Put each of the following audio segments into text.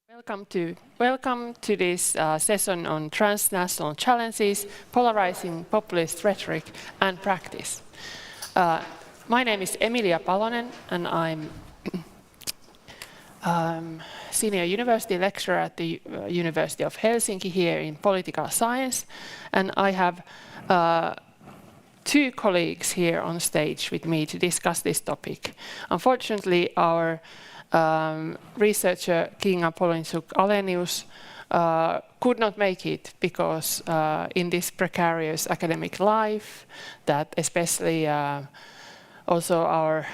Welcome to this session on transnational challenges, polarizing populist rhetoric and practice. My name is Emilia Palonen, and I'm senior university lecturer at the University of Helsinki here in political science, and I have two colleagues here on stage with me to discuss this topic. Unfortunately, our researcher Kinga Polynczuk-Alenius could not make it because in this precarious academic life that especially also our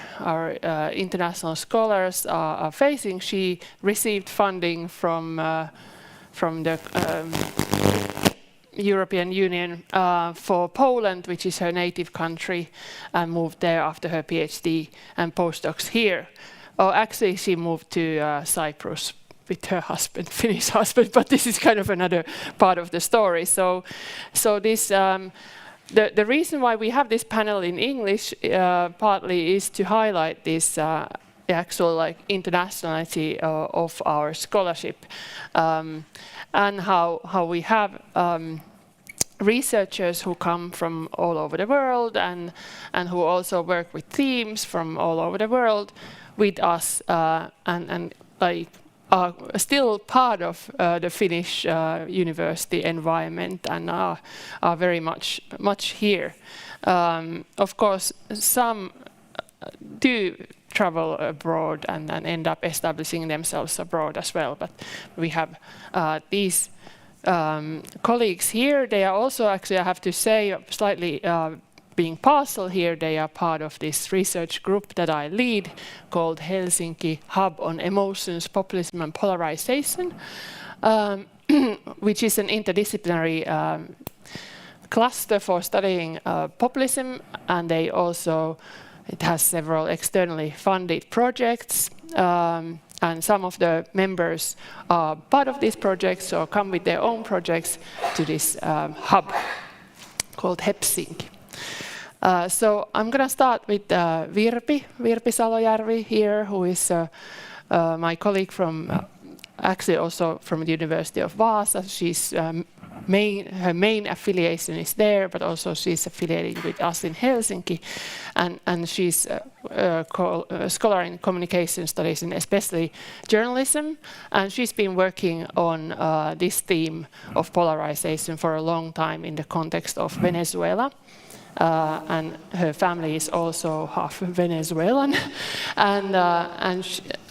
international scholars are facing, she received funding from the European Union for Poland, which is her native country, and moved there after her PhD and postdocs here. Oh, actually, she moved to Cyprus with her husband, Finnish husband, but this is kind of another part of the story. So this the reason why we have this panel in English partly is to highlight this actual internationality of our scholarship and how we have researchers who come from all over the world and who also work with themes from all over the world with us and are still part of the Finnish university environment and are very much here. Of course, some do travel abroad and end up establishing themselves abroad as well, but we have these colleagues here. They are also, actually, I have to say, slightly being partial here, they are part of this research group that I lead called Helsinki Hub on Emotions, Populism and Polarisation, which is an interdisciplinary cluster for studying populism, and it has several externally funded projects, and some of the members are part of these projects or come with their own projects to this hub called Helsinki. So I'm going to start with Virpi Salojärvi here, who is my colleague from, actually also from the University of Vaasa. Her main affiliation is there, but also she's affiliated with us in Helsinki, and she's a scholar in communication studies and especially journalism, and she's been working on this theme of polarization for a long time in the context of Venezuela. And her family is also half Venezuelan, and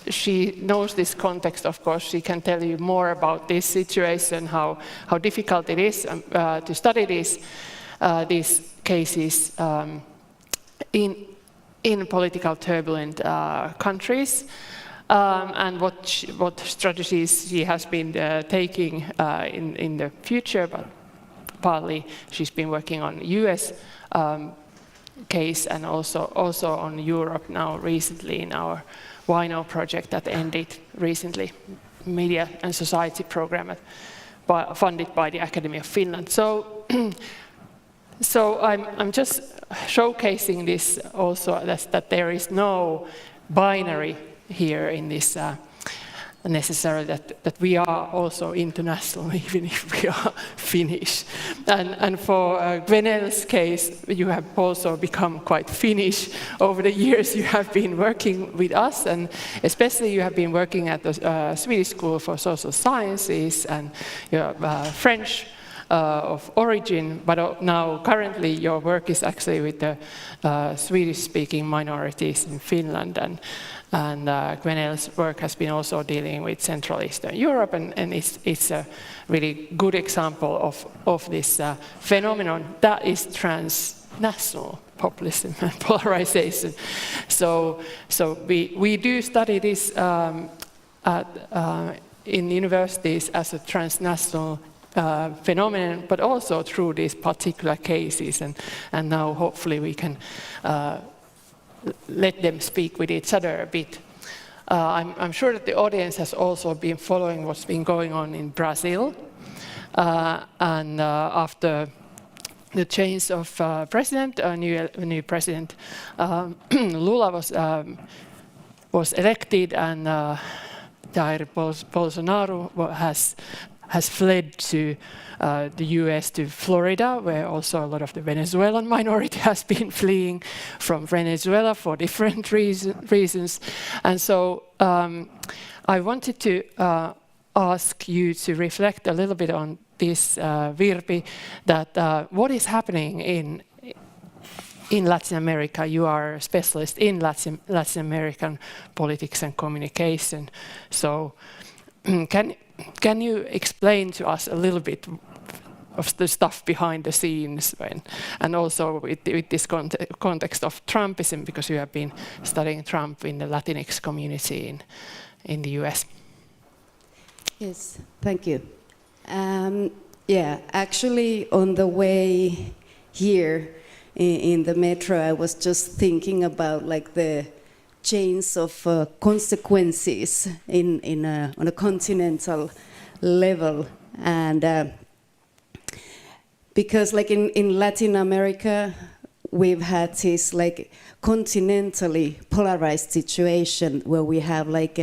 she knows this context. Of course, she can tell you more about this situation, how difficult it is to study these cases in political turbulent countries, and what strategies she has been taking in the future. But partly she's been working on U.S. case and also on Europe now recently in our WINO project that ended recently, Media and Society program funded by the Academy of Finland. So I'm just showcasing this also that there is no binary here in this necessarily that we are also international, even if we are Finnish. And for Gwenaelle's case, you have also become quite Finnish over the years you have been working with us, and especially you have been working at the Swedish School for Social Sciences, and you're French of origin, but now currently your work is actually with the Swedish-speaking minorities in Finland, and Gwenaelle's work has been also dealing with Central Eastern Europe, and it's a really good example of this phenomenon that is transnational populism and polarization. So we do study this in universities as a transnational phenomenon, but also through these particular cases, and now hopefully we can let them speak with each other a bit. I'm sure that the audience has also been following what's been going on in Brazil, and after the change of president, a new president, Lula was elected, and Jair Bolsonaro has fled to the US, to Florida, where also a lot of the Venezuelan minority has been fleeing from Venezuela for different reasons. And so I wanted to ask you to reflect a little bit on this, Virpi, that what is happening in Latin America. You are a specialist in Latin American politics and communication. So can you explain to us a little bit of the stuff behind the scenes, and also with this context of Trumpism, because you have been studying Trump in the Latinx community in the US? Yes, thank you. Yeah, actually on the way here in the metro, I was just thinking about like the chains of consequences on a continental level, and because like in Latin America we've had this like continentally polarized situation where we have like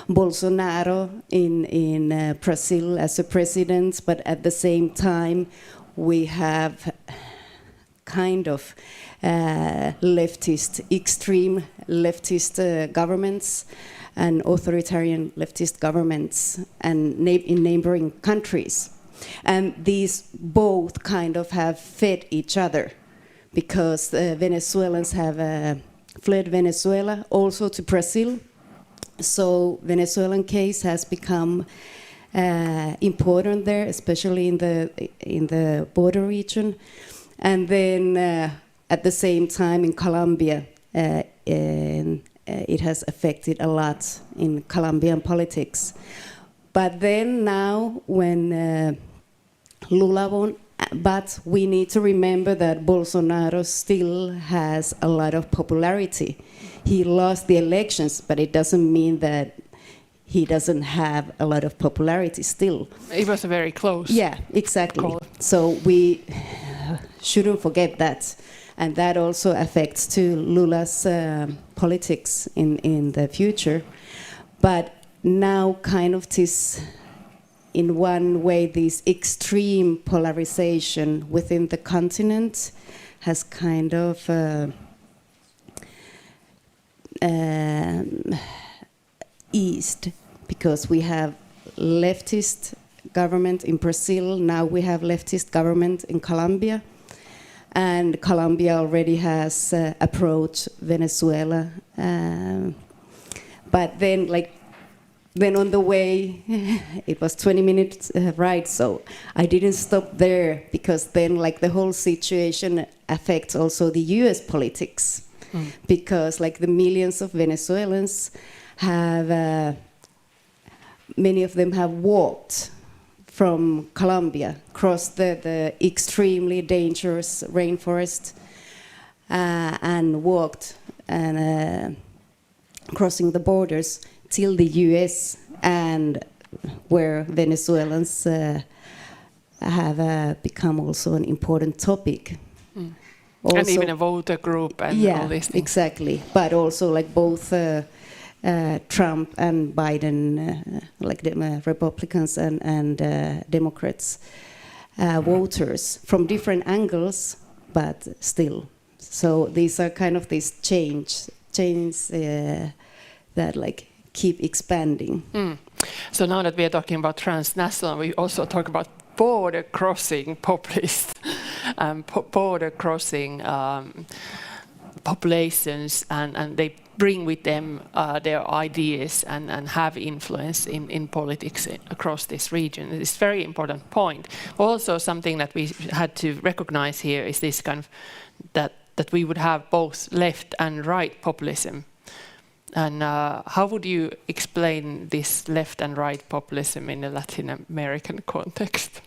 Bolsonaro in Brazil as a president, but at the same time we have kind of extreme leftist governments and authoritarian leftist governments and in neighboring countries. And these both kind of have fed each other, because Venezuelans have fled Venezuela also to Brazil. So Venezuelan case has become important there, especially in the border region. And then at the same time in Colombia, it has affected a lot in Colombian politics. But then now when Lula won, but we need to remember that Bolsonaro still has a lot of popularity. He lost the elections, but it doesn't mean that he doesn't have a lot of popularity still. It was a very close. Yeah, exactly. Call. So we shouldn't forget that. And that also affects to Lula's politics in the future. But now kind of this, in one way, this extreme polarization within the continent has kind of eased, because we have leftist government in Brazil, now we have leftist government in Colombia, and Colombia already has approached Venezuela, but then on the way, it was 20 minutes ride, so I didn't stop there, because then like the whole situation affects also the US politics, because like the millions of Venezuelans have, many of them have walked from Colombia, crossed the extremely dangerous rainforest, and walked and crossing the borders till the US, and where Venezuelans have become also an important topic. Also, and even a voter group and all these things. Exactly. But also like both Trump and Biden, like the Republicans and Democrats, voters from different angles, but still. So these are kind of these chains that like keep expanding. So now that we are talking about transnational, we also talk about border-crossing populists and border-crossing populations, and they bring with them their ideas and have influence in politics across this region. It's a very important point. Also, something that we had to recognize here is this kind of that we would have both left and right populism. And how would you explain this left and right populism in a Latin American context?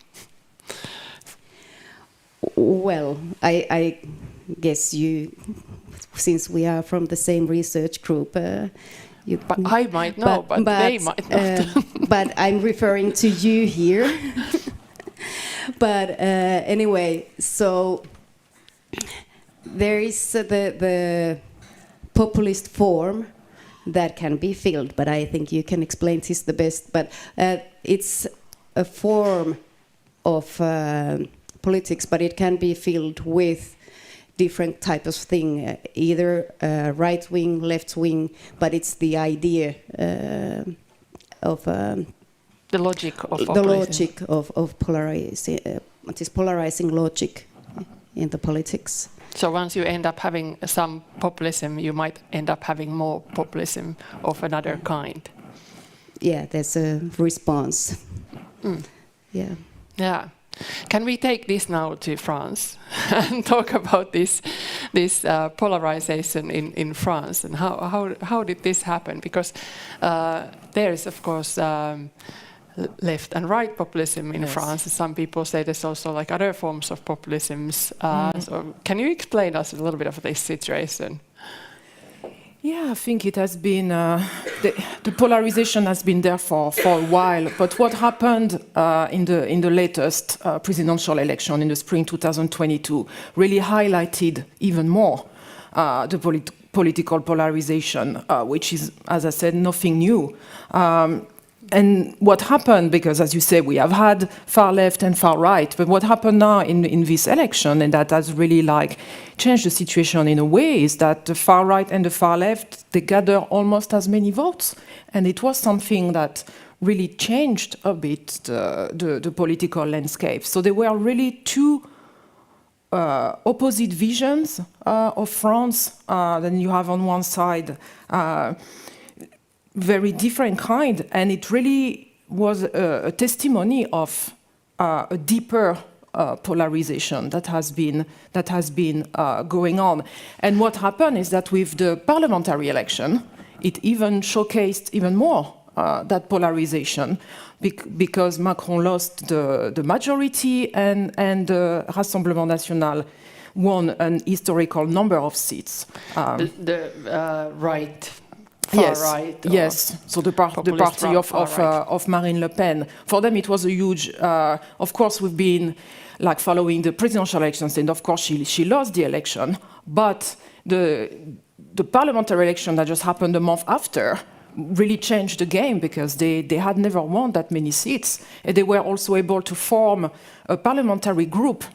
Well, I guess you, since we are from the same research group, but I might know, but they might not. But I'm referring to you here. But anyway, so there is the populist form that can be filled. But I think you can explain this the best. But it's a form of politics, but it can be filled with different types of thing, either right wing, left wing, but it's the idea of the logic of the populism. logic of polarizing, this polarizing logic in the politics. So once you end up having some populism, you might end up having more populism of another kind. Yeah, there's a response. Yeah. Yeah. Can we take this now to France and talk about this polarization in France, and how did this happen? Because there is, of course, left and right populism in France. Some people say there's also like other forms of populisms. So can you explain us a little bit of this situation? Yeah, I think it has been, the polarization has been there for a while, but what happened in the latest presidential election in the spring 2022 really highlighted even more the political polarization, which is, as I said, nothing new. And what happened, because as you say, we have had far left and far right, but what happened now in this election, and that has really like changed the situation in a way, is that the far right and the far left, they gather almost as many votes. And it was something that really changed a bit the political landscape. So there were really two opposite visions of France. Then you have on one side very different kind, and it really was a testimony of a deeper polarization that has been going on. And what happened is that with the parliamentary election, it even showcased even more that polarization, because Macron lost the majority, and the Rassemblement National won an historical number of seats. The right. Far right. Yes. So the party of Marine Le Pen. For them, it was a huge. Of course, we've been like following the presidential elections, and of course, she lost the election. But the parliamentary election that just happened a month after really changed the game, because they had never won that many seats, and they were also able to form a parliamentary group,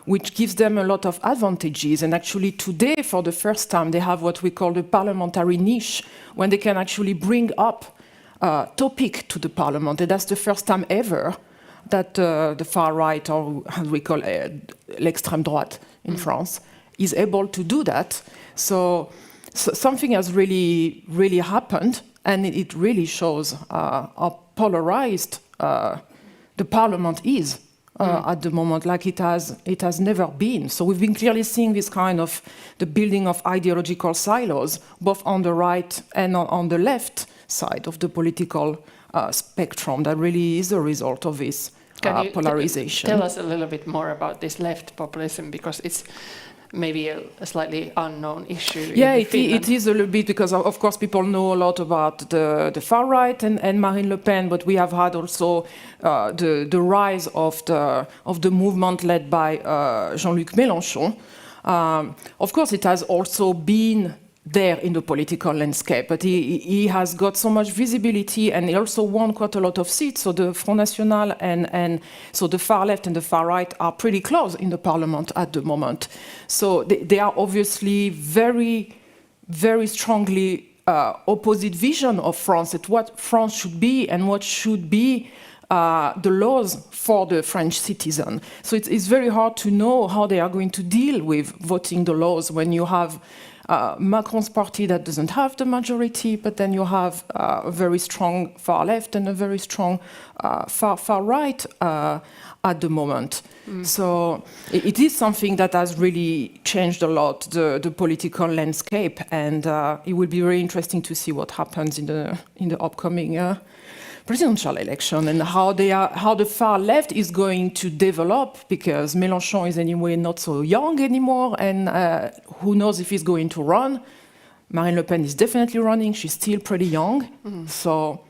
which gives them a lot of advantages. And actually today, for the first time, they have what we call the parliamentary niche, when they can actually bring up a topic to the parliament. And that's the first time ever that the far right, or as we call l'extrême droite in France, is able to do that. So something has really, really happened, and it really shows how polarized the parliament is. At the moment, like it has never been. So we've been clearly seeing this kind of the building of ideological silos, both on the right and on the left side of the political spectrum. That really is a result of this polarization. Tell us a little bit more about this left populism, because it's maybe a slightly unknown issue. Yeah, it is a little bit, because of course people know a lot about the far right and Marine Le Pen, but we have had also the rise of the movement led by Jean-Luc Mélenchon. Of course, it has also been there in the political landscape, but he has got so much visibility, and he also won quite a lot of seats. So the Front National and so the far left and the far right are pretty close in the parliament at the moment. So they are obviously very, very strongly opposite vision of France, at what France should be and what should be the laws for the French citizen. So it's very hard to know how they are going to deal with voting the laws when you have Macron's party that doesn't have the majority, but then you have a very strong far left and a very strong far right at the moment. So it is something that has really changed a lot the political landscape, and it will be very interesting to see what happens in the upcoming presidential election, and how the far left is going to develop, because Mélenchon is anyway not so young anymore, and who knows if he's going to run. Marine Le Pen is definitely running. She's still pretty young, so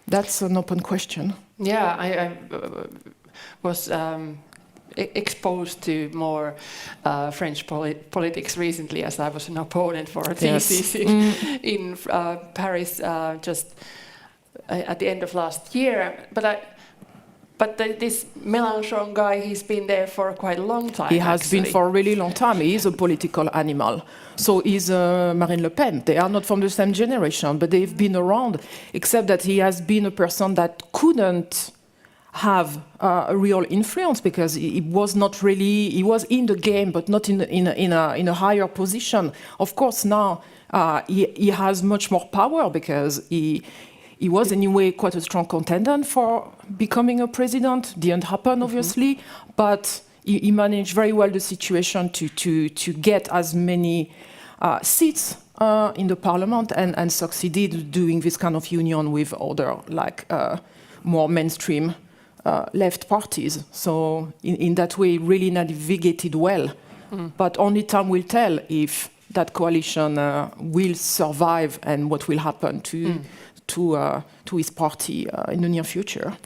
that's an open question. Yeah, I was exposed to more French politics recently, as I was an opponent for a thesis in Paris just at the end of last year. But this Mélenchon guy, he's been there for quite a long time. He has been for a really long time. He is a political animal. So is Marine Le Pen. They are not from the same generation, but they've been around, except that he has been a person that couldn't have a real influence because he was not really, he was in the game, but not in a higher position. Of course, now he has much more power because he was anyway quite a strong contender for becoming a president. Didn't happen, obviously, but he managed very well the situation to get as many seats in the parliament and succeeded doing this kind of union with other more mainstream left parties. So in that way, really navigated well. But only time will tell if that coalition will survive and what will happen to his party in the near future.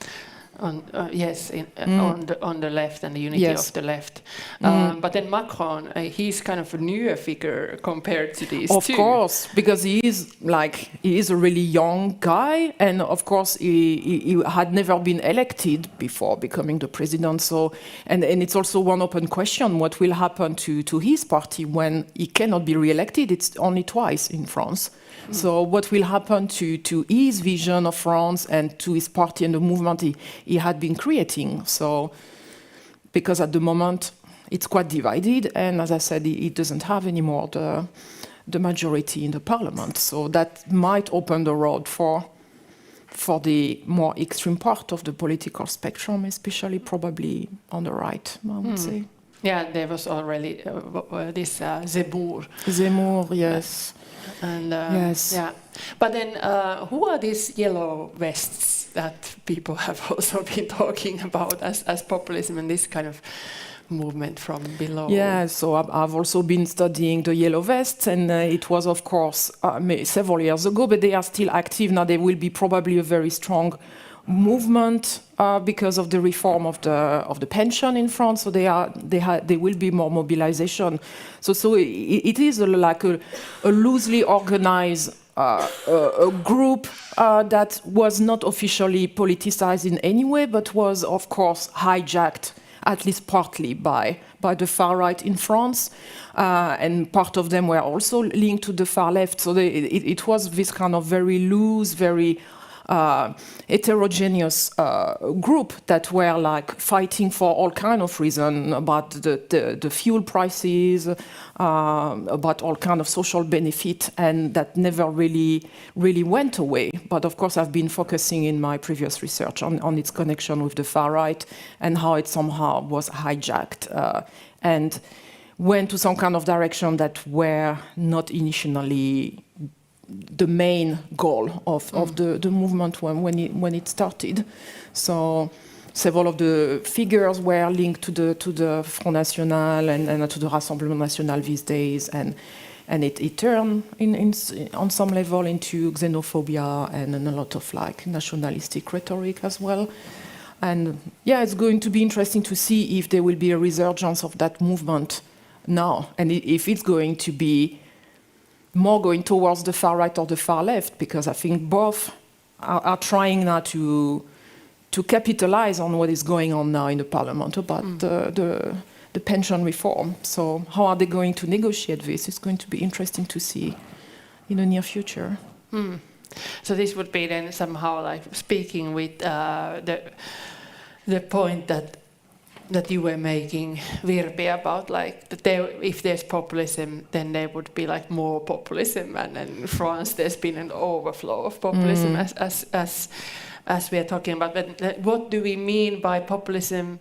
On the left and the unity of the left. But then Macron, he's kind of a newer figure compared to these two. Of course, because he is a really young guy, and of course he had never been elected before becoming the president. So and it's also one open question: what will happen to his party when he cannot be re-elected? It's only twice in France. So what will happen to his vision of France and to his party and the movement he had been creating? So, because at the moment it's quite divided, and as I said, he doesn't have anymore the majority in the parliament. So that might open the road for the more extreme part of the political spectrum, especially probably on the right, I would say. Yeah, there was already this Zemmour. Zemmour, yes. And yes. Yeah, but then who are these yellow vests that people have also been talking about as populism and this kind of movement from below? Yeah, so I've also been studying the yellow vests, and it was, of course, several years ago, but they are still active now. They will be probably a very strong movement because of the reform of the pension in France. So there will be more mobilization. So it is like a loosely organized a group that was not officially politicized in any way, but was of course hijacked at least partly by the far right in France, and part of them were also linked to the far left. So it was this kind of very loose, very heterogeneous group that were like fighting for all kind of reasons about the fuel prices, about all kind of social benefit, and that never really went away. But of course, I've been focusing in my previous research on its connection with the far right and how it somehow was hijacked and went to some kind of direction that were not initially the main goal of the movement when it started. So several of the figures were linked to the Front National and to the Rassemblement National these days, and it turned on some level into xenophobia and a lot of like nationalistic rhetoric as well. And yeah, it's going to be interesting to see if there will be a resurgence of that movement now, and if it's going to be more going towards the far right or the far left, because I think both are trying now to capitalize on what is going on now in the parliament about the pension reform. So how are they going to negotiate this? It's going to be interesting to see in the near future. So this would be then somehow like speaking with the point that you were making, Virpi, about like that if there's populism, then there would be like more populism, and in France there's been an overflow of populism as we are talking about. But what do we mean by populism?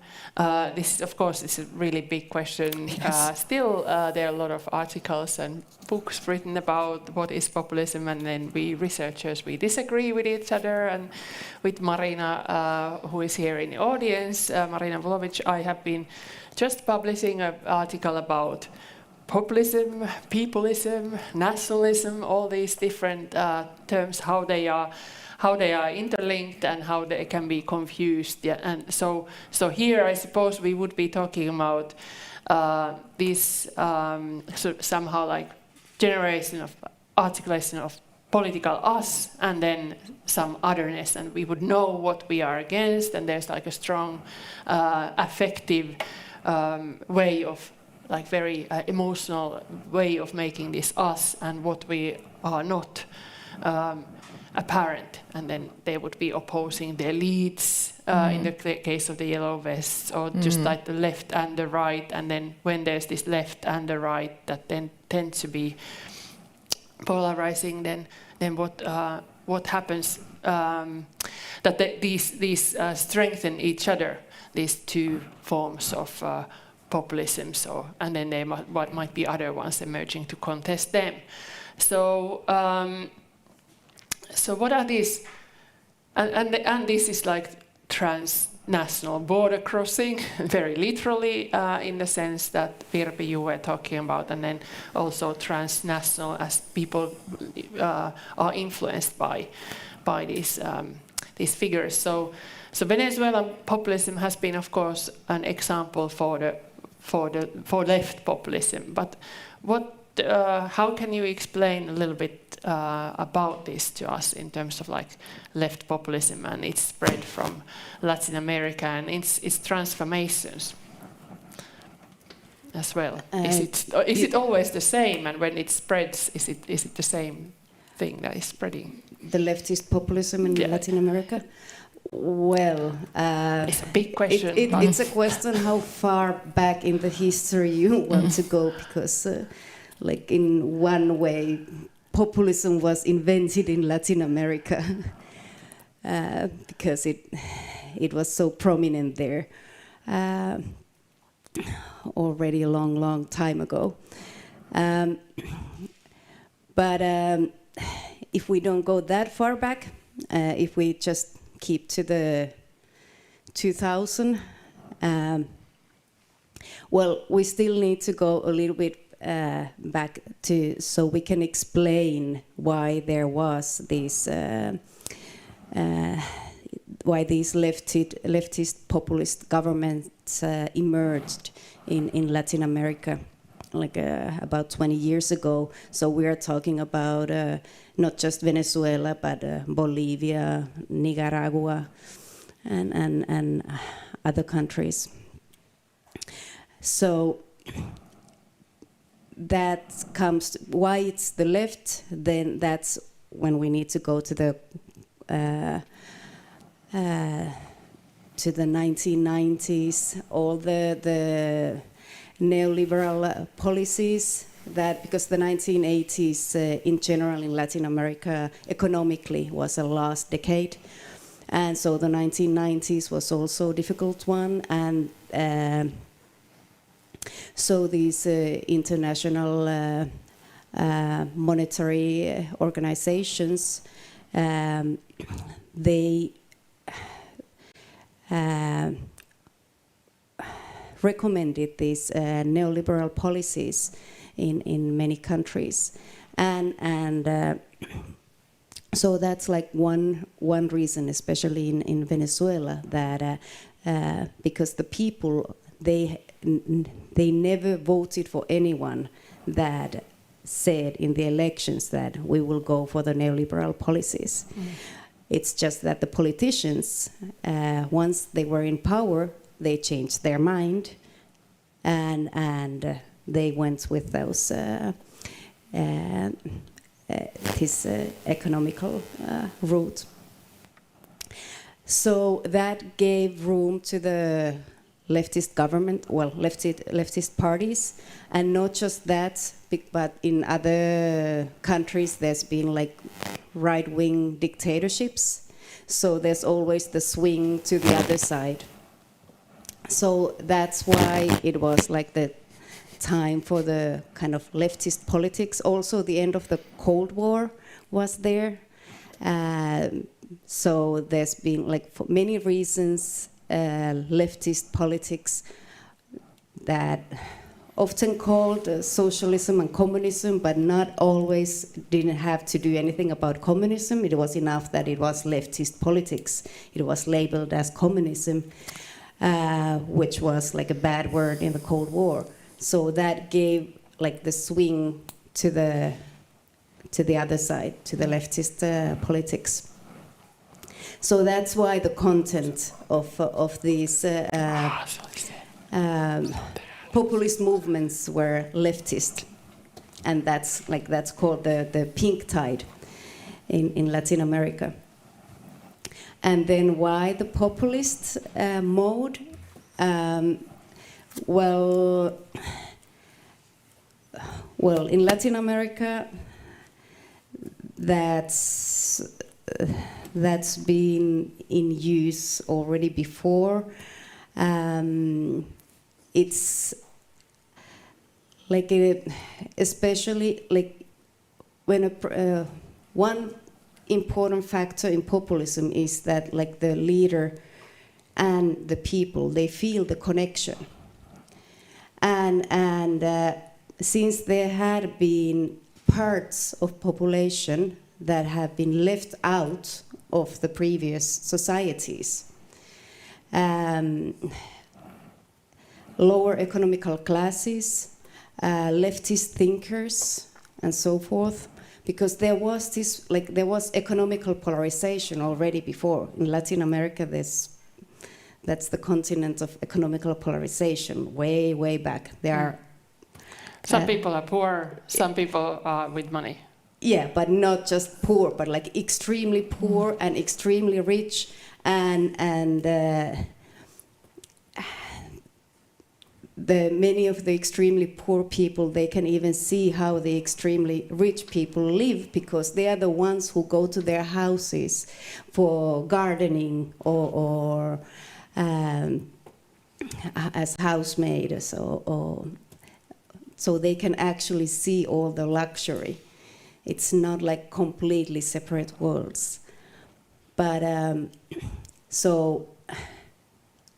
This, of course, is a really big question. Yes. Still, there are a lot of articles and books written about what is populism, and then we researchers, we disagree with each other. And with Marina, who is here in the audience, Marina Vlovic, I have been just publishing an article about populism, peopleism, nationalism, all these different terms, how how they are interlinked and how they can be confused. Yeah, and so here I suppose we would be talking about this somehow like generation of articulation of political us and then some otherness, and we would know what we are against, and there's like a strong affective way of like very emotional way of making this us and what we are not apparent, and then they would be opposing the elites in the case of the yellow vests, or just like the left and the right, and then when there's this left and the right that then tend to be polarizing, then what happens that these strengthen each other, these two forms of populism, and then there might be other ones emerging to contest them. So what are these? And this is like transnational border crossing, very literally, in the sense that Virpi you were talking about, and then also transnational as people are influenced by these figures. So Venezuelan populism has been, of course, an example for left populism. But how can you explain a little bit about this to us in terms of like left populism and its spread from Latin America and its transformations as well? Is it always the same, and when it spreads, is it the same thing that is spreading? The leftist populism in Latin America? Well, it's a big question. It's a question how far back in the history you want to go, because like in one way, populism was invented in Latin America because it was so prominent there already a long time ago. But if we don't go that far back, if we just keep to the 2000, well, we still need to go a little bit back to, so we can explain why there was this, why these leftist populist governments emerged in Latin America, like about 20 years ago. So we are talking about not just Venezuela, but Bolivia, Nicaragua, and other countries. So that comes to why it's the left. Then that's when we need to go to the 1990s, all the neoliberal policies, that because the 1980s in general in Latin America economically was a lost decade, and so the 1990s was also a difficult one, and so these international monetary organizations, they recommended these neoliberal policies in many countries, and so that's like one reason, especially in Venezuela, that because the people, they never voted for anyone that said in the elections that we will go for the neoliberal policies. It's just that the politicians, once they were in power, they changed their mind, and they went with those this economical route. So that gave room to the leftist government, well, leftist parties, and not just that, but in other countries there's been like right-wing dictatorships, so there's always the swing to the other side. So that's why it was like the time for the kind of leftist politics. Also the end of the Cold War was there, so there's been like for many reasons leftist politics that often called socialism and communism, but not always didn't have to do anything about communism. It was enough that it was leftist politics. It was labeled as communism, which was like a bad word in the Cold War. So that gave like the swing to the other side, to the leftist politics. So that's why the content of these populist movements were leftist, and that's called the pink tide in Latin America. And then why the populist mode? Well, in Latin America, that's been in use already before. It's like especially like when one important factor in populism is that like the leader and the people, they feel the connection, and since there had been parts of population that have been left out of the previous societies, lower economical classes, leftist thinkers, and so forth, because there was economical polarization already before. In Latin America, that's the continent of economical polarization, way back. There are some people are poor, some people are with money. Yeah, but not just poor, but like extremely poor and extremely rich, and many of the extremely poor people, they can even see how the extremely rich people live, because they are the ones who go to their houses for gardening or as housemaids, so they can actually see all the luxury. It's not like completely separate worlds. But so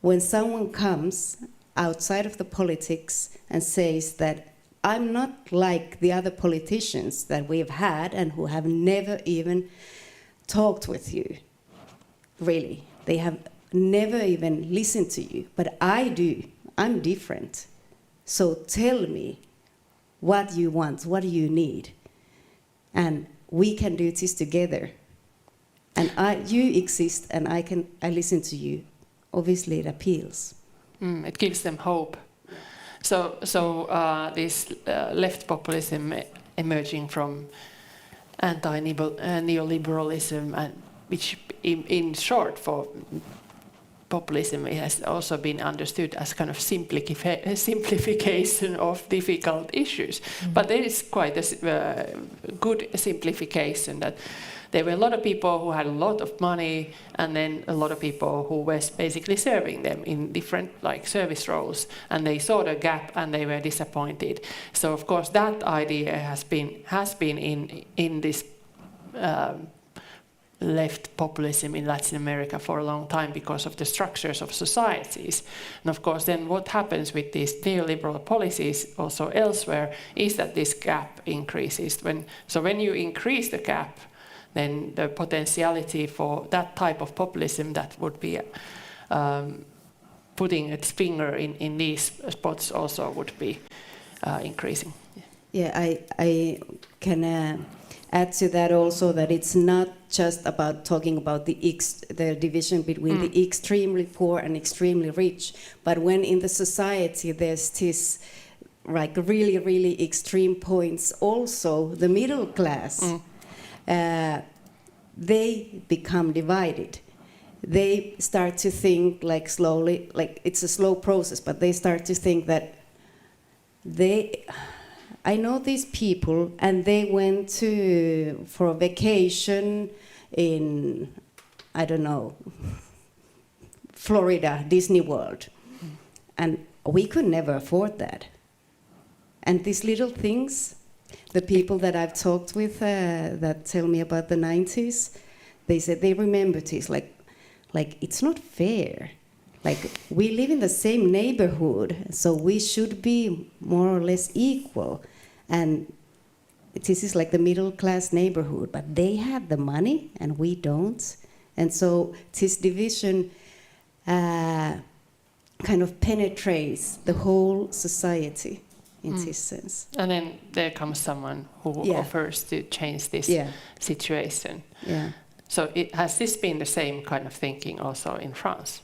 when someone comes outside of the politics and says that I'm not like the other politicians that we've had and who have never even talked with you, really. They have never even listened to you, but I do. I'm different. So tell me what you want, what do you need? And we can do this together. And you exist, and I listen to you. Obviously, it appeals. It gives them hope. So this left populism emerging from anti-neoliberalism, and which in short for populism, it has also been understood as kind of simplification of difficult issues. But there is quite a good simplification, that there were a lot of people who had a lot of money, and then a lot of people who were basically serving them in different like service roles, and they saw the gap and they were disappointed. So of course that idea has been in this left populism in Latin America for a long time because of the structures of societies. And of course then what happens with these neoliberal policies also elsewhere is that this gap increases. When you increase the gap, then the potentiality for that type of populism that would be putting its finger in these spots also would be increasing. Yeah, I can add to that also that it's not just about talking about the division between the extremely poor and extremely rich, but when in the society there's this like really, really extreme points, also the middle class, they become divided. They start to think like slowly, like it's a slow process, but they start to think that I know these people, and they went for a vacation in, I don't know, Florida, Disney World. And we could never afford that. And these little things, the people that I've talked with that tell me about the 90s, they said they remember this, like it's not fair. like we live in the same neighborhood, so we should be more or less equal. And this is like the middle class neighborhood, but they have the money and we don't. And so this division kind of penetrates the whole society in this sense. And then there comes someone who offers to change this situation. Yeah. So has this been the same kind of thinking also in France?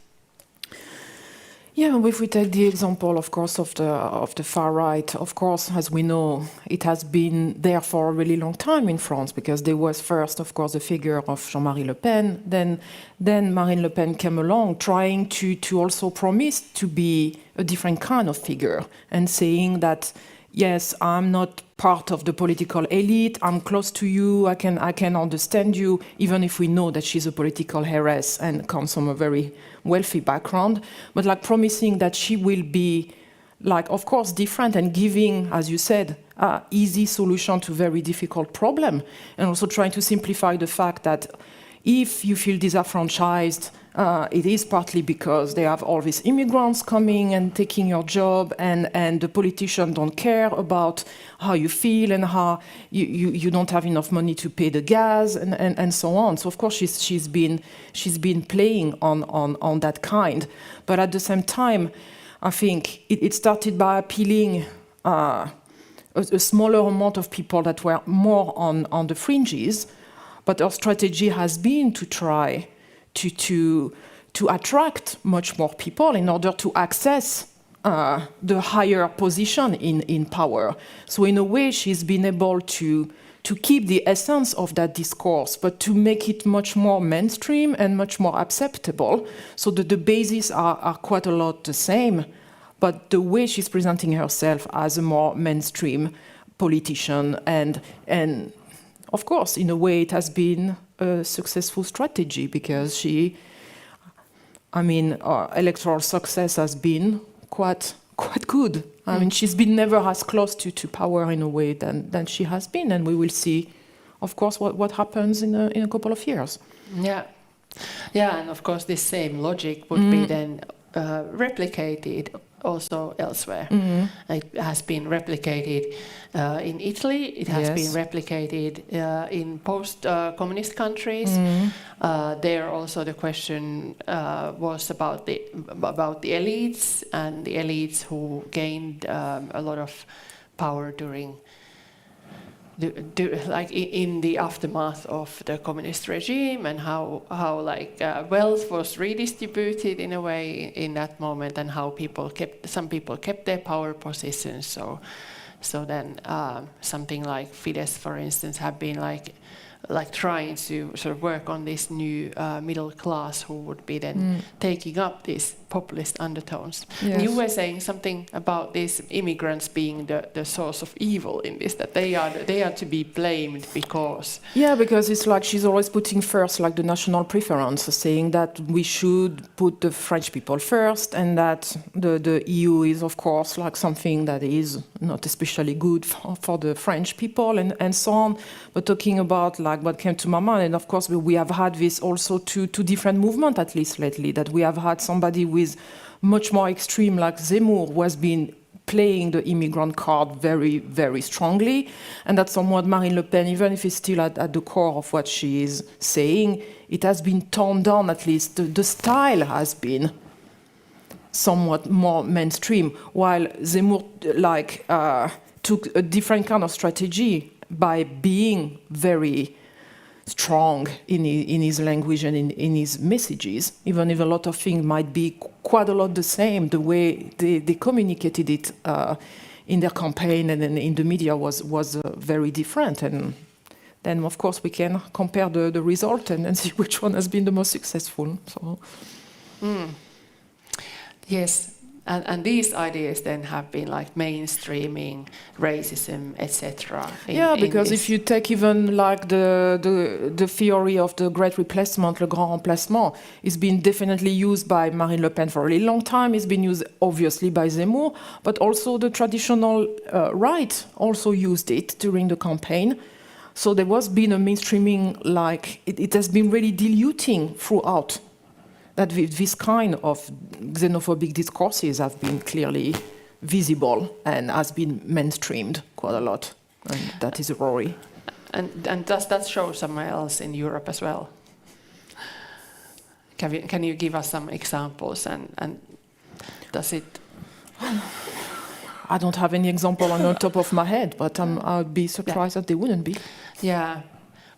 Yeah, if we take the example, of course, of the far right, of course, as we know, it has been there for a really long time in France, because there was first, of course, the figure of Jean-Marie Le Pen. Then Marine Le Pen came along, trying to also promise to be a different kind of figure, and saying that, yes, I'm not part of the political elite, I'm close to you, I can understand you, even if we know that she's a political heiress and comes from a very wealthy background, but like promising that she will be, like, of course, different and giving, as you said, easy solution to very difficult problem, and also trying to simplify the fact that if you feel disenfranchised, it is partly because they have all these immigrants coming and taking your job, and the politicians don't care about how you feel and how you don't have enough money to pay the gas and so on. So of course she's been playing on that kind. But at the same time, I think it started by appealing a smaller amount of people that were more on the fringes. But our strategy has been to try to attract much more people in order to access the higher position in power. So in a way, she's been able to keep the essence of that discourse, but to make it much more mainstream and much more acceptable, so that the bases are quite a lot the same, but the way she's presenting herself as a more mainstream politician, and of course, in a way, it has been a successful strategy, because electoral success has been quite good. I mean, she's been never as close to power in a way than she has been, and we will see, of course, what happens in a couple of years. Yeah, and of course, this same logic would be then replicated also elsewhere. It has been replicated in Italy. It has been replicated in post-communist countries. There also the question was about the elites, and the elites who gained a lot of power during in the aftermath of the communist regime, and how wealth was redistributed in a way in that moment, and how some people kept their power positions. So then something like Fidesz, for instance, have been like trying to sort of work on this new middle class who would be then taking up these populist undertones. Yes. And you were saying something about these immigrants being the source of evil in this, that they are to be blamed because... Yeah, because it's like she's always putting first like the national preference, saying that we should put the French people first, and that the EU is of course like something that is not especially good for the French people and so on. But talking about like what came to my mind, and of course we have had this also two different movements at least lately, that we have had somebody with much more extreme like Zemmour, who has been playing the immigrant card very, very strongly, and that somewhat Marine Le Pen, even if it's still at the core of what she is saying, it has been toned down at least. The style has been somewhat more mainstream, while Zemmour took a different kind of strategy by being very strong in his language and in his messages, even if a lot of things might be quite a lot the same. The way they communicated it in their campaign and in the media was very different. And then, of course, we can compare the result and see which one has been the most successful. So. Yes. And these ideas then have been like mainstreaming racism, etc. Yeah, because if you take even like the theory of the Great Replacement, le Grand Remplacement, it's been definitely used by Marine Le Pen for a really long time. It's been used obviously by Zemmour, but also the traditional right also used it during the campaign. So there was been a mainstreaming, like it has been really diluting throughout. that this kind of xenophobic discourses have been clearly visible and has been mainstreamed quite a lot, and that is a worry. And does that show somewhere else in Europe as well? Can you give us some examples, and does it? I don't have any example on the top of my head, but I'd be surprised that they wouldn't be. Yeah.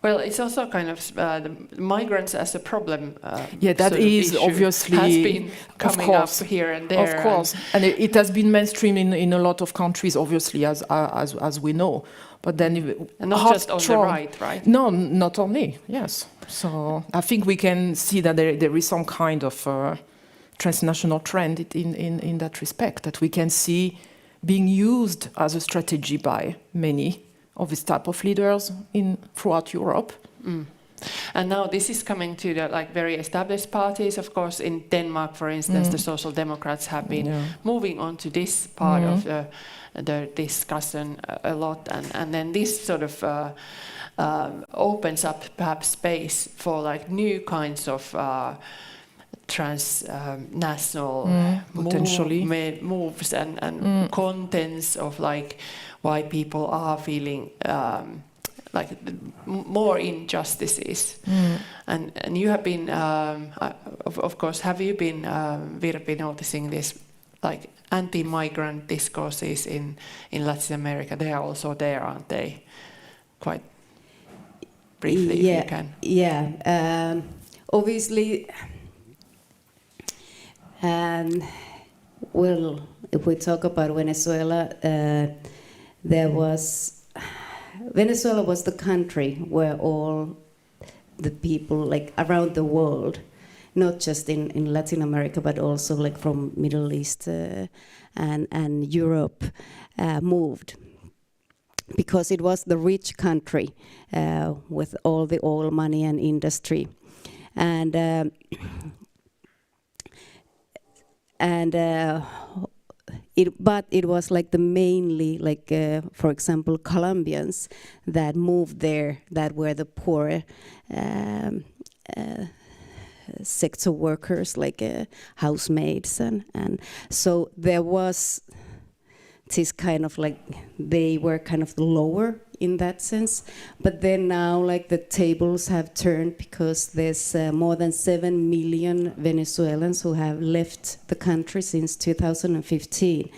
Well, it's also kind of the migrants as a problem. That is obviously has been coming up here and there. Of course, and it has been mainstream in a lot of countries, obviously, as we know. But then, and not just on the right? No, not only. Yes. So I think we can see that there is some kind of transnational trend in that respect that we can see being used as a strategy by many of this type of leaders throughout Europe. And now this is coming to the very established parties. Of course, in Denmark, for instance, the Social Democrats have been moving on to this part of the discussion a lot, and then this sort of opens up perhaps space for new kinds of transnational potentially moves and contents of why people are feeling more injustices. And you have been, of course, have you been, Virpi, noticing this anti-migrant discourses in Latin America? They are also there, aren't they? Quite briefly, if you can. Yeah, obviously. Well, if we talk about Venezuela, Venezuela was the country where all the people around the world, not just in Latin America, but also from Middle East and Europe, moved. Because it was the rich country with all the oil money and industry. But it was mainly for example, Colombians that moved there, that were the poor sector workers, housemaids, and so there was this kind of they were kind of lower in that sense. But then now the tables have turned, because there's more than 7 million Venezuelans who have left the country since 2015.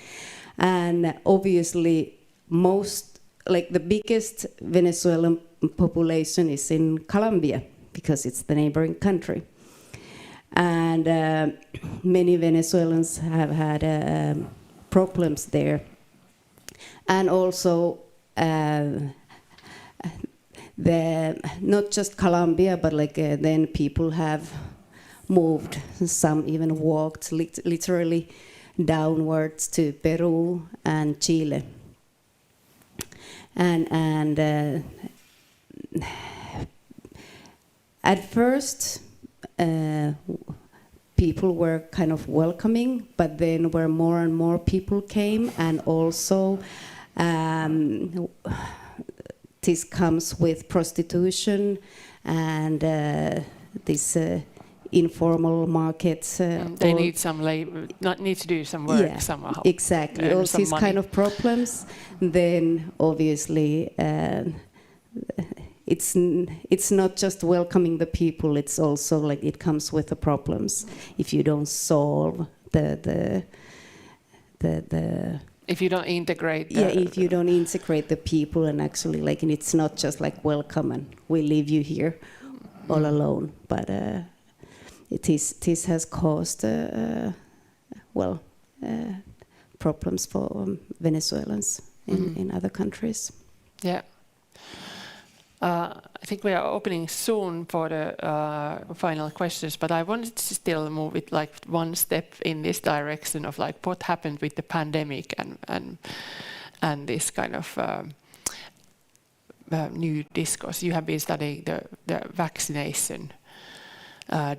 And obviously the biggest Venezuelan population is in Colombia, because it's the neighboring country. And many Venezuelans have had problems there. And also not just Colombia, but then people have moved. Some even walked literally downwards to Peru and Chile. And at first, people were kind of welcoming, but then where more and more people came, and also this comes with prostitution and this informal markets. They need some labor, need to do some work somehow. Exactly, all these kind of problems. Then obviously it's not just welcoming the people, it's also it comes with the problems if you don't solve the if you don't integrate if you don't integrate the people, and actually and it's not just welcome and we leave you here all alone, but this has caused problems for Venezuelans in other countries. Yeah. I think we are opening soon for the final questions, but I wanted to still move it one step in this direction of what happened with the pandemic and this kind of new discourse. You have been studying the vaccination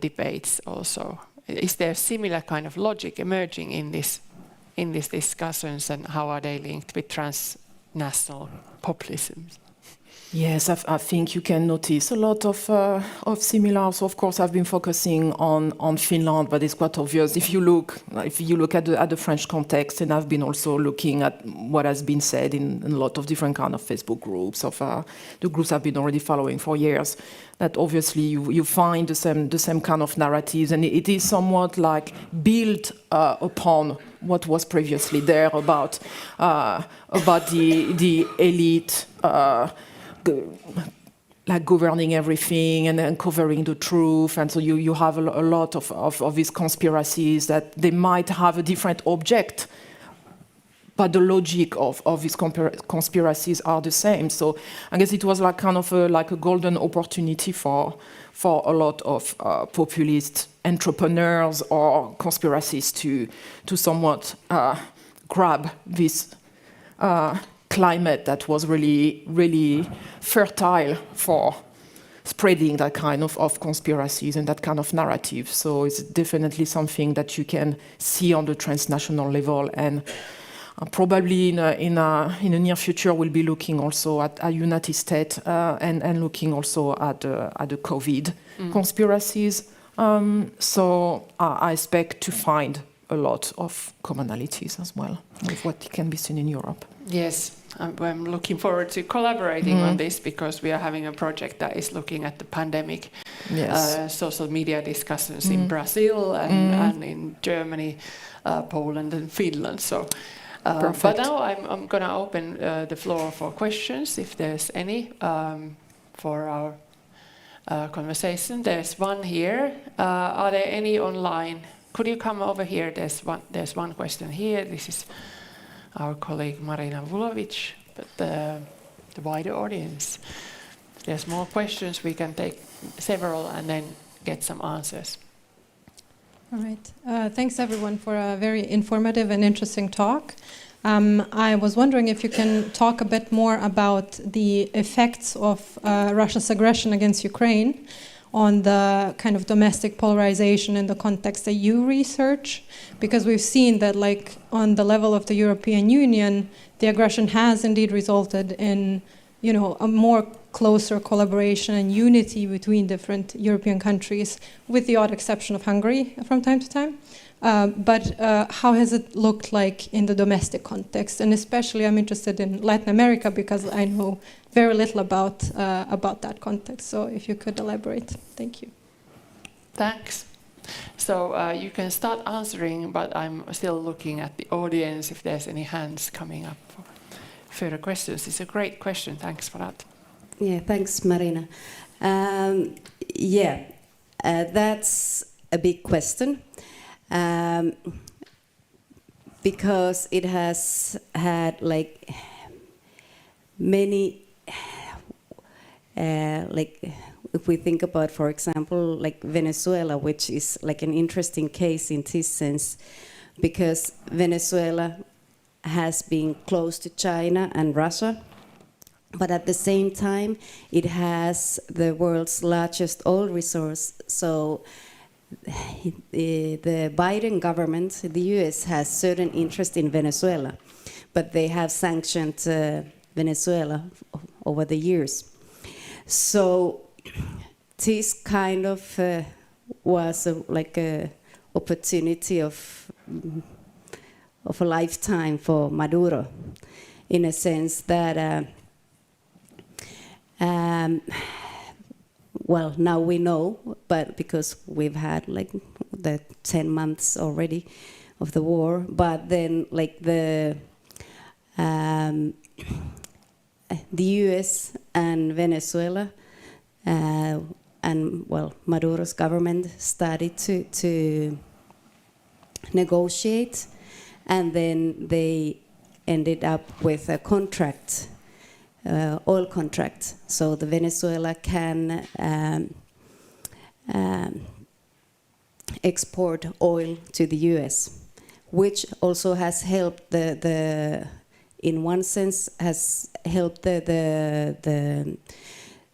debates also. Is there similar kind of logic emerging in these discussions, and how are they linked with transnational populism? Yes, I think you can notice a lot of similars. Of course, I've been focusing on Finland, but it's quite obvious if you look at the French context, and I've been also looking at what has been said in a lot of different kind of Facebook groups of the groups I've been already following for years. That obviously you find the same kind of narratives, and it is somewhat like built upon what was previously there about the elite. Like governing everything and uncovering the truth, and so you have a lot of these conspiracies that they might have a different object, but the logic of these conspiracies are the same. So I guess it was like kind of like a golden opportunity for a lot of populist entrepreneurs or conspiracies to somewhat grab this climate that was really fertile for spreading that kind of conspiracies and that kind of narrative. So it's definitely something that you can see on the transnational level, and probably in the near future we'll be looking also at United States and looking also at the COVID conspiracies. So I expect to find a lot of commonalities as well with what can be seen in Europe. Yes, I'm looking forward to collaborating on this, because we are having a project that is looking at the pandemic, social media discussions in Brazil and in Germany, Poland and Finland. So, but now I'm going to open the floor for questions, if there's any, for our conversation. There's one here. Are there any online? Could you come over here? There's one question here. This is our colleague Marina Vulovic, but the wider audience. If there's more questions, we can take several and then get some answers. All right. Thanks everyone for a very informative and interesting talk. I was wondering if you can talk a bit more about the effects of Russia's aggression against Ukraine on the kind of domestic polarization in the context that you research, because we've seen that, like, on the level of the European Union, the aggression has indeed resulted in, you know, a more closer collaboration and unity between different European countries, with the odd exception of Hungary from time to time. But how has it looked like in the domestic context? And especially I'm interested in Latin America, because I know very little about that context. So if you could elaborate. Thank you. Thanks. So you can start answering, but I'm still looking at the audience if there's any hands coming up for further questions. It's a great question. Thanks for that. Yeah, thanks, Marina. That's a big question. Because it has had like many, like if we think about, for example, like Venezuela, which is like an interesting case in this sense, because Venezuela has been close to China and Russia, but at the same time it has the world's largest oil resource. So the Biden government, the US, has certain interest in Venezuela, but they have sanctioned Venezuela over the years. So this kind of was like a opportunity of a lifetime for Maduro, in a sense that well, now we know, but because we've had like the 10 months already of the war, but then like the US and Venezuela and well, Maduro's government started to negotiate, and then they ended up with a contract. Oil contract, so the Venezuela can export oil to the US, which also has helped in one sense has helped the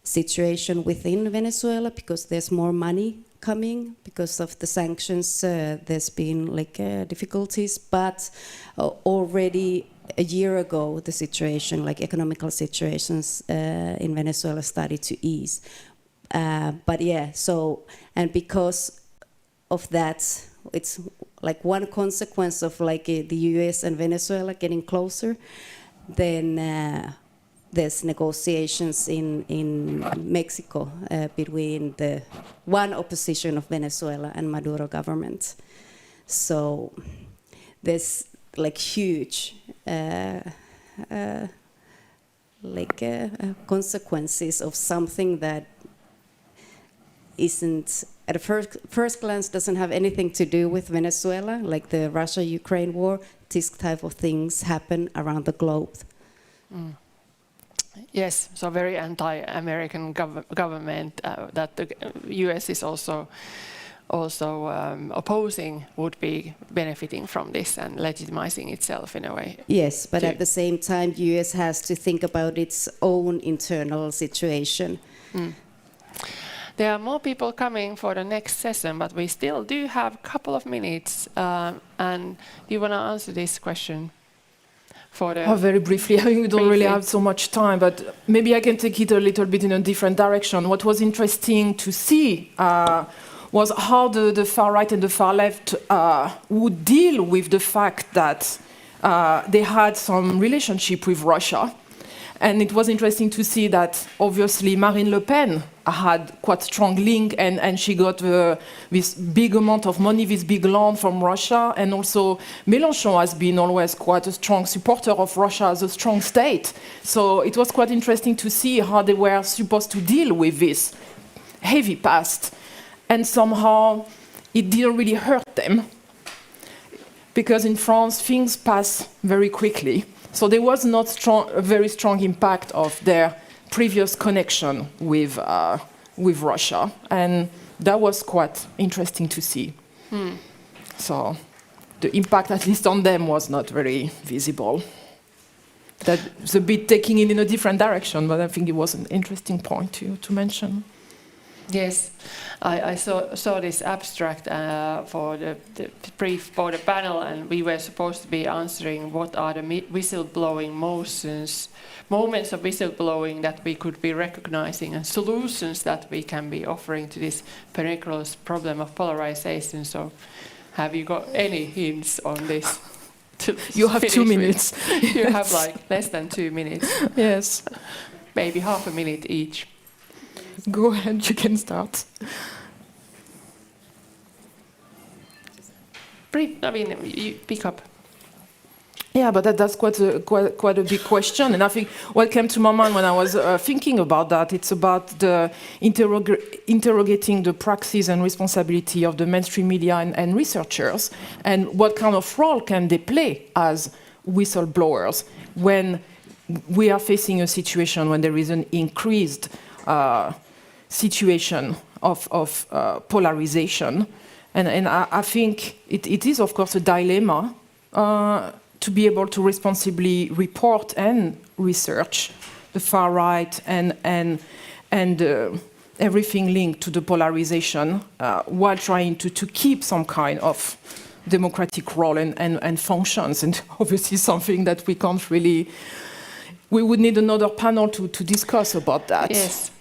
situation within Venezuela, because there's more money coming because of the sanctions. There's been like difficulties, but already a year ago, the situation, like economical situations in Venezuela, started to ease. But yeah, so, and because of that, it's like one consequence of like the US and Venezuela getting closer, then there's negotiations in Mexico between the one opposition of Venezuela and Maduro government. So there's like huge consequences of something that isn't, at first glance, doesn't have anything to do with Venezuela, like the Russia-Ukraine war. These type of things happen around the globe. Mm. Yes, so very anti-American government that the US is also opposing would be benefiting from this and legitimizing itself in a way. Yes, but at the same time, US has to think about its own internal situation. Mm. There are more people coming for the next session, but we still do have a couple of minutes. And do you want to answer this question? Very briefly, I mean, we don't really have so much time, but maybe I can take it a little bit in a different direction. What was interesting to see was how the far right and the far left would deal with the fact that they had some relationship with Russia. And it was interesting to see that, obviously, Marine Le Pen had quite strong link, and she got this big amount of money, this big loan from Russia. And also, Mélenchon has been always quite a strong supporter of Russia as a strong state. So it was quite interesting to see how they were supposed to deal with this heavy past. And somehow, it didn't really hurt them. Because in France, things pass very quickly. So there was not a very strong impact of their previous connection with Russia, and that was quite interesting to see. Hmm. So the impact, at least on them, was not very visible. That's a bit taking it in a different direction, but I think it was an interesting point to mention. Yes, I saw this abstract for the brief for the panel, and we were supposed to be answering what are the whistleblowing moments of whistleblowing that we could be recognizing, and solutions that we can be offering to this pernicious problem of polarization. So, have you got any hints on this? You have 2 minutes. You have like less than 2 minutes. Yes. Maybe half a minute each. Go ahead, you can start. I mean, you pick up. Yeah, but that's quite a big question, and I think what came to my mind when I was thinking about that, it's about the interrogating the praxis and responsibility of the mainstream media and researchers, and what kind of role can they play as whistleblowers when we are facing a situation when there is an increased situation of polarization, and I think it is of course a dilemma to be able to responsibly report and research the far right and everything linked to the polarization while trying to keep some kind of democratic role and functions, and obviously something that we can't really. We would need another panel to discuss about that. Yes.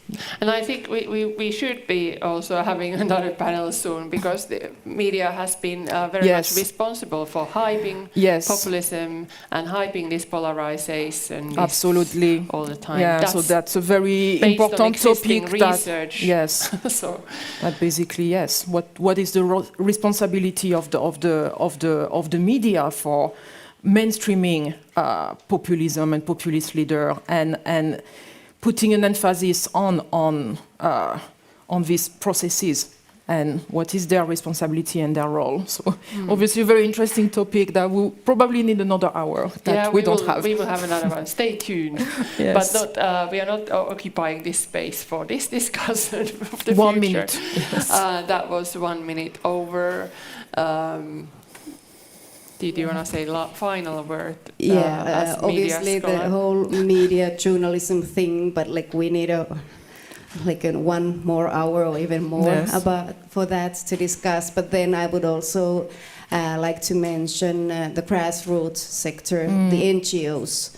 And I think we should be also having another panel soon, because the media has been very much responsible for hyping populism and hyping this polarization. Absolutely. All the time. Yeah, so that's a very important topic. Research. Yes. So that basically, yes. What is the responsibility of the media for mainstreaming populism and populist leader and putting an emphasis on these processes, and what is their responsibility and their role. So obviously a very interesting topic that will probably need another hour that we don't have. We will have another one. Stay tuned. Yes. But we are not occupying this space for this discussion of the 1 future. minute. Yes. That was 1 minute over. Did you want to say final word? Yeah, obviously the whole media journalism thing, but like we need like 1 more hour or even more for that to discuss. But then I would also like to mention the grassroots sector, the NGOs,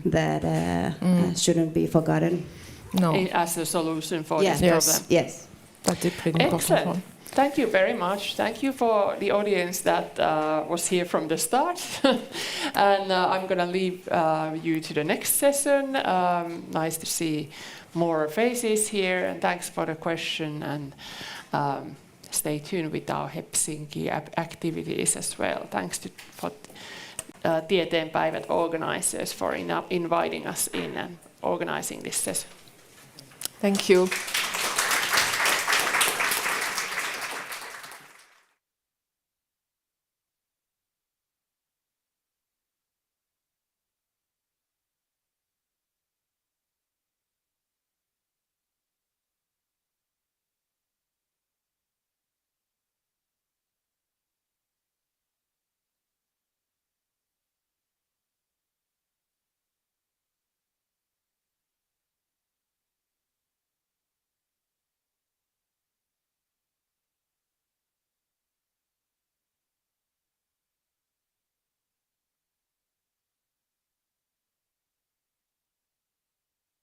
that shouldn't be forgotten. No. As a solution for this Yes. problem. Yes. That's a pretty important Excellent. one. Thank you very much. Thank you for the audience that was here from the start. And I'm going to leave you to the next session. Nice to see more faces here. And thanks for the question. And stay tuned with our Helsinki activities as well. Thanks for Tieteen päivät organizers for inviting us in and organizing this session. Thank you.